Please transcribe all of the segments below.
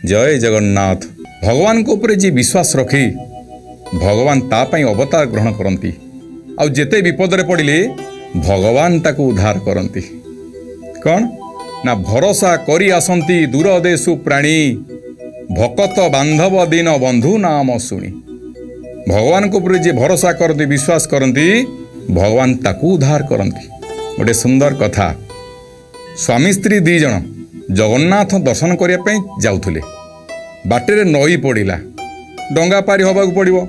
जय जगन्नाथ। भगवान को ऊपर जी विश्वास रखी भगवान तापाई अवतार ग्रहण करती आउ जेते विपद पड़े भगवान ताको उद्धार करती। कौन ना भरोसा करी आसंती दूर देशु प्राणी भकत बांधव दीन बंधु नाम शुणी। भगवान को ऊपर जी भरोसा करती विश्वास करती भगवान ताको उद्धार करती। गोटे सुंदर कथा स्वामी स्त्री दी जन जगन्नाथ दर्शन करने जाऊले बाटे नई पड़ा डंगा पारी हवा पड़ो।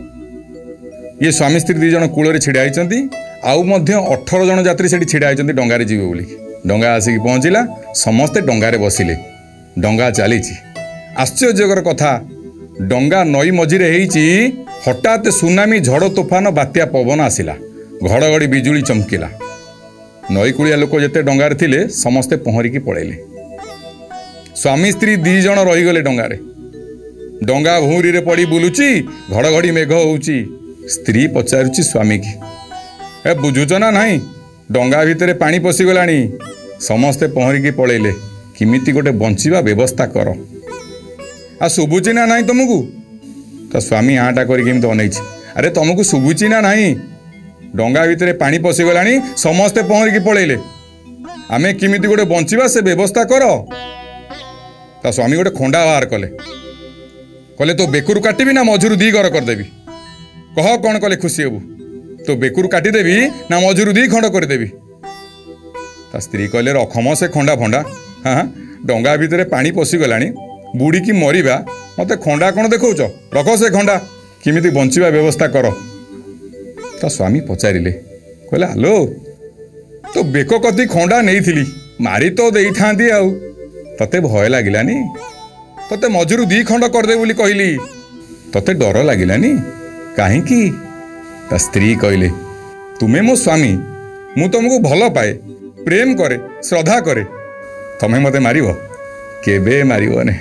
ये स्वामी स्त्री दी जन कूल छिड़ा होती आउ 18 जन यात्री से छिड़ा होती डंगार जीवे बोली। डंगा आसिक पहुँचला समस्ते डंगारे बसिले डंगा चली। आश्चर्यकर कथा डंगा नई मझिरे हठात सुनामी झड़ तोफान बात्या पवन आसिला घड़घड़ी बिजुली चमकिला। नई कूलिया लोक जिते डंगार थिले समस्ते पहरिकी पड़ेले। स्वामी स्त्री दी जन रहीगले डंगारे। डंगा भूरी रे पड़ी बुलुची घड़घड़ी मेघ होउची। स्त्री पचारुची स्वामी की ए बुझुच ना नहीं डंगा भितर पानी पशिगलानी समस्ते पहरिकी पड़ेले किमिति गोटे बंचिबा व्यवस्था कर आ शुभुची ना नहीं तुमको। तो स्वामी हाँटा करके अनैछि अरे तुमको शुभुची ना नहीं डंगा भितर पानी पशिगलानी समस्ते पहरिकी पड़ेले आमे किमिति गोटे बंचिबा से व्यवस्था कर। ता स्वामी गोटे खंडा बाहर कले कले तो बेकुर काटिबी ना मझुरु दी घर करदेवी कह कौन कले खुशी हेबू तो बेकुर काटिदेवी ना मझुरु दी खंड करदेवी। ता स्त्री कहले रखम से खंडा फंडा हाँ डंगा भितर पानी पशिगलानी बुड़ी की मरिबा मते खंडा कौन देखौच रख से खंडा किमिति बंचिबा व्यवस्था कर। ता स्वामी पचारिले कहले हेलो तो बेक कति खंडा नहीं मारी तो दे था आउ तते भय लगिलानी तते मझुरु दी खंड करदे बोली कहली तते डर लगिलानी कहीं। ता स्त्री कहले तुम्हें मो स्वामी मु तुमको भल पाए प्रेम करे श्रद्धा करे तमें मते मारिबो केबे मारिबो ने।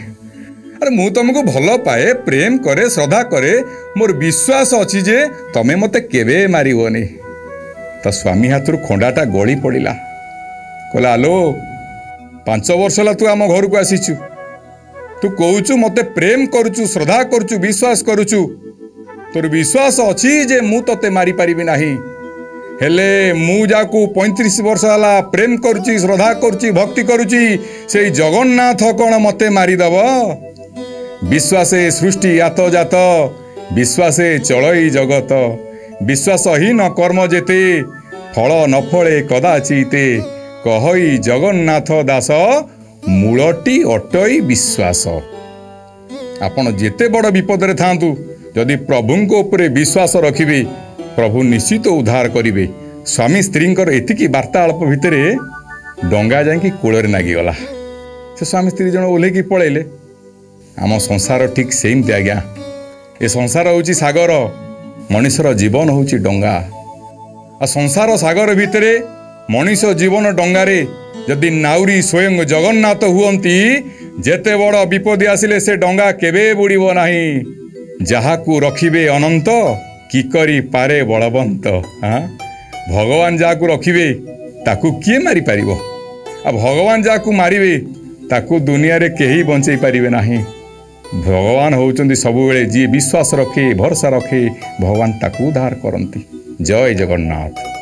अरे मु तुमको भल पाए प्रेम करे श्रद्धा करे मोर विश्वास अच्छी जे तमें मते केबे मारिबो ने। ता स्वामी हाथरू खंडाटा गली पड़िला कहला आलो 5 वर्ष है तू आम घर को आसीचु तू कहूचु मते प्रेम करुचु श्रद्धा करुचु विश्वास करुचु तोर विश्वास अच्छी जे मु तते मारी पारिबी नाही हेले मु जाकू 35 वर्ष है प्रेम करुची श्रद्धा करुची भक्ति करुची से जगन्नाथ कौन मते मारिदब। विश्वासे सृष्टि आत जात विश्वासे चलई जगत विश्वासहीन कर्म जेते फल न फले कदाचिते कहई जगन्नाथ दास मूलटी अटई विश्वास। आपण जेते बड़ विपद रे थांतु जदि प्रभु को ऊपर विश्वास रखिबे प्रभु निश्चित उद्धार करिवे। स्वामी स्त्रींकर एतिकी वार्तालाप भितर डंगा जाकि कूଳରେ नागिगला से स्वामी स्त्री जन ओल्हेकी पळेले। आम संसार ठीक सेमती आज्ञा ए संसार होची सागर मनुष्यर जीवन होची डंगा आ संसार सागर भितर मनुष्य जीवन डंगारे जदि नाउरी स्वयं जगन्नाथ हुअंती जेते बड़ विपद आसिले से डंगा केबे बुड़ीबो नाही। जाहाकू रखिबे अनंत की करी पारे बलवंत। हाँ भगवान जाकू रखिबे ताकू किए मारी पारिबो आ भगवान जाकू मारिबे ताकू दुनिया रे केही बंचई पारिबे नाही। भगवान होउचंदी सबुबेले जी विश्वास रखे भरोसा रखे भगवान ताकू उद्धार करंती। जय जगन्नाथ।